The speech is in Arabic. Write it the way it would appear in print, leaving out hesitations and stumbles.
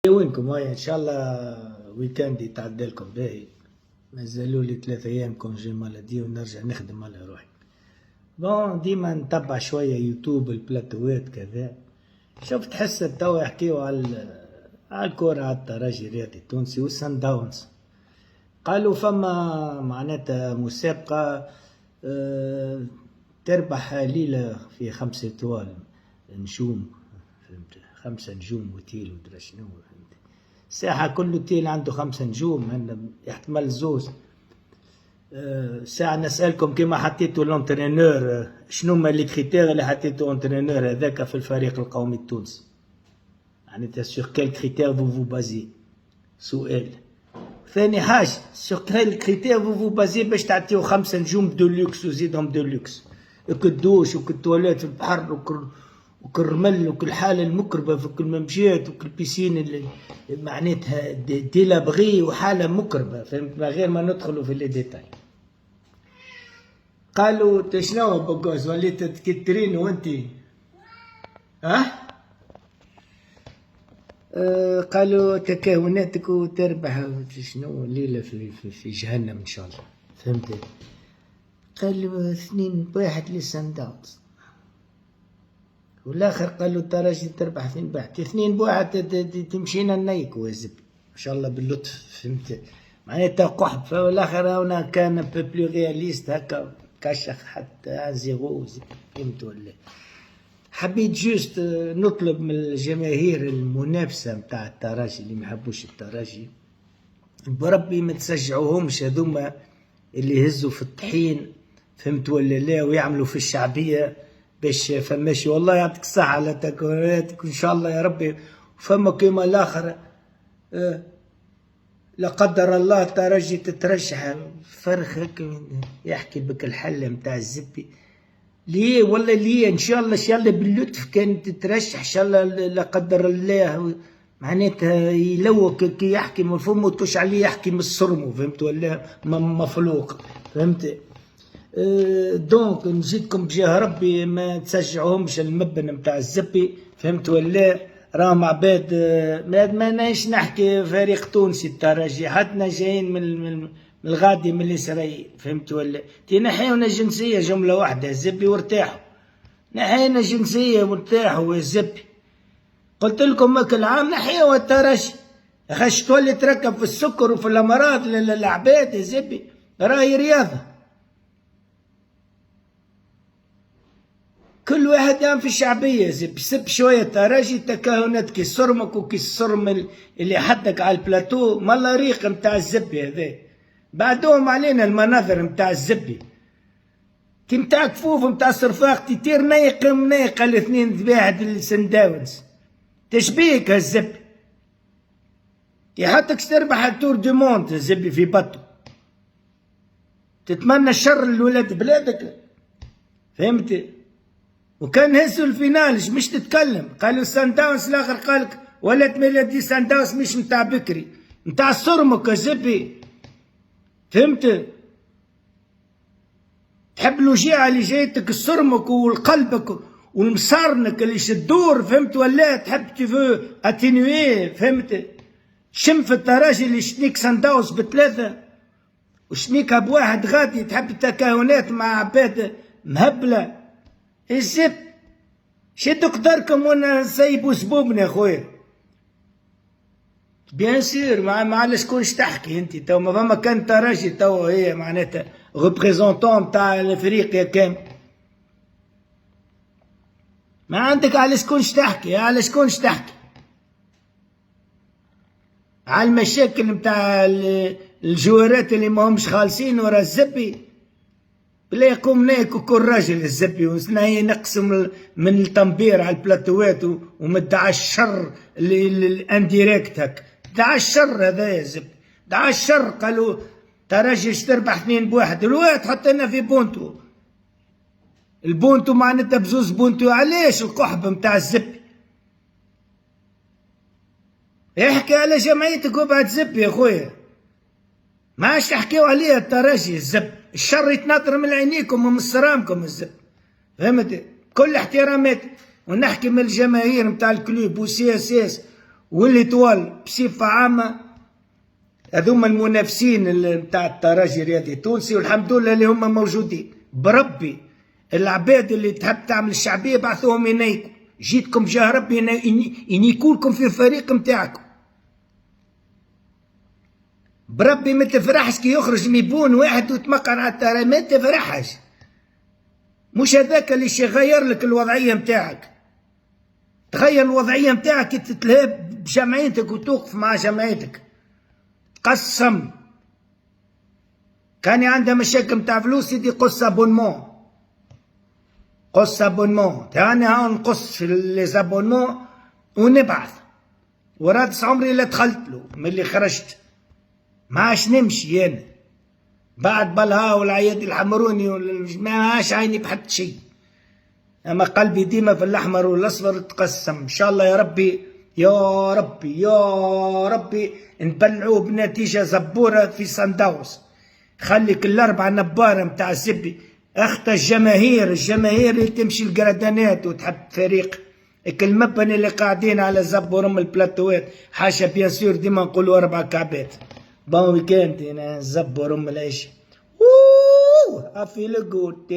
وينكم؟ هاي ان شاء الله ويكاند يتعدى لكم باهي. مازالوا لي 3 ايام كونجي مالادي ونرجع نخدم على روحي. بون ديما نتبع شويه يوتيوب البلاتوات كذا. شفت حس توا يحكيو على الكرة، على الترجي الرياضي التونسي والسان داونز. قالوا فما معناتها مسابقة تربح ليلة في 5 طوال نجوم، فهمت؟ 5 نجوم وتيل ودرا شنو، فهمت؟ ساعة كل تيل عنده 5 نجوم، يحتمل زوز. ساعة نسألكم كيما حطيتوا لونترينور، شنو ما لي كريتير اللي حطيتوا لونترينور هذاك في الفريق القومي التونسي؟ يعني سور كيل كريتير فو بازي؟ سؤال. ثاني حاجة سور كيل كريتير فو بازي باش تعطيو 5 نجوم دولوكس وزيدهم دولوكس؟ وكالدوش وكالتواليت في البحر وكالرمل وكل حالة المكربة في كل ممشيات وكل بيسين اللي معناتها دي لابغي وحالة مكربة، فهمت؟ من غير ما ندخلوا في لي ديتاي. قالوا تشنو بوكوز وليت تكترين وانتي قالوا تكهناتك وتربح شنو ليلة في جهنم ان شاء الله، فهمت؟ قالوا 2-1 للسان داونز، والاخر قالوا الترجي تربح 2-1. 2-1 تمشينا نيك وزب ان شاء الله باللطف، فهمت؟ معناتها قحب. فالاخر هنا كان بلو رياليست هكا كشخ حتى 0، فهمت ولا؟ حبيت جوست نطلب من الجماهير المنافسه نتاع الترجي اللي ما يحبوش الترجي بربي ما تشجعوهمش، هذوما اللي يهزوا في الطحين، فهمت ولا لا؟ ويعملوا في الشعبيه باش فماشي. والله يعطيك الصحة على تكويناتك ان شاء الله يا ربي. فما كيما الاخر لا قدر الله ترجي تترشح فرخ هكا يحكي بك الحل نتاع الزبي. ليه والله ليه؟ ان شاء الله باللطف كان تترشح ان شاء الله، لا قدر الله معناتها يلوك كي يحكي من فمه وتكش عليه يحكي من الصرمو، فهمت ولا؟ مفلوق، فهمت؟ دونك نجيكم بجاه ربي ما تشجعوهمش المبن نتاع الزبي، فهمت ولا؟ راهم عباد ما ناش نحكي فريق تونسي الترجي، حتى جايين من الغادي من الاسرائيل، فهمت ولا؟ تنحيونا جنسيه جمله واحده الزبي وارتاحوا، نحينا جنسيه وارتاحوا الزبي. قلت لكم كل عام نحيوا الترجي، خش تولي تركب في السكر وفي الامراض للعباد الزبي، راهي رياضه. كل واحد يعمل في الشعبية زب سب شوية تراجي تكهنات كي صرمك وكي الصرم اللي حدك على البلاتو مالا ريق متاع الزبي هذا. بعدهم علينا المناظر متاع الزبي كي متاع كفوف متاع صرفاق تير نايق الاثنين 2-1 السنداونز. تشبيك هالزبي يحطك تربح التور دو مونت الزبي في بطو، تتمنى الشر لولاد بلادك، فهمت؟ وكان هزوا الفينال مش تتكلم. قالوا سان داونز الاخر قالك ولد ميلادي سان داونز مش متاع بكري متاع صرمك يا زبي، فهمت؟ تحب الوجيعة اللي جايتك الصرمك والقلبك والمصارنك اللي شدور، فهمت ولا؟ تحب تفو اتينوي، فهمت؟ شم في التراجي اللي شنيك سان داونز ب3 وشنيكها ب1 غادي، تحب التكهنات مع عباد مهبله الزب. شدوا قدركم وانا نسيبوا سبوبنا يا خويا. بيان سير ما على شكونش تحكي انت تو، ما فما كان تراجي تو هي معناتها ريبريزونتون تاع افريقيا كامل. ما عندك على شكونش تحكي، على شكونش تحكي؟ على المشاكل نتاع الجوارات اللي ما همش خالصين ورا الزبي. بلا يقوم ناكل كل راجل الزبي ونسناهي نقسم من التنبير على البلاتوات ومدعى الشر الانديريكت هك. دعا الشر هذا يا زبي، دعا الشر. قالوا ترجي تربح 2-1 الوقت حطينا في بونتو، البونتو معناتها بزوز بونتو. علاش القحب متاع الزبي؟ احكي على جمعيتك وابعد زبي يا خويا، ما عادش تحكيو عليها الترجي الزب. الشر يتنطر من عينيكم ومن صرامكم الزب، فهمت؟ كل احترامات ونحكي من الجماهير نتاع الكلوب وسي اس اس واللي طوال بصفة عامة هذوما المنافسين نتاع الترجي الرياضي التونسي، والحمد لله اللي هم موجودين. بربي العباد اللي تحب تعمل الشعبية بعثوهم ينيكوا، جيتكم جاه ربي ينيكولكم في الفريق نتاعكم. بربي ما تفرحش كي يخرج ميبون واحد وتمقر على الترى، ما تفرحش. مش هذاك اللي يغير لك الوضعية نتاعك. تغير الوضعية نتاعك كي تتلهب بجمعيتك وتوقف مع جمعيتك. قسم كان عنده مشاكل نتاع فلوس يدي قص ابونمون، قص ابونمون. انا هاو نقص في لي زابونمون ونبعث، ورادس عمري لا دخلت له ملي خرجت، ما عادش نمشي انا بعد بلها والعيادي الحمروني ما عادش عيني بحد شيء. اما قلبي ديما في الاحمر والاصفر. تقسم ان شاء الله يا ربي يا ربي يا ربي نبلعوه بنتيجه زبوره في صن داونز. خليك الاربعه نباره نتاع الزبي اخت الجماهير اللي تمشي الجرادانات وتحب فريق المبن اللي قاعدين على زبورهم البلاتوات. حاشا بيان سور ديما نقولوا 4 كعبات. بون ويكاند انا زبور العيش. I feel good.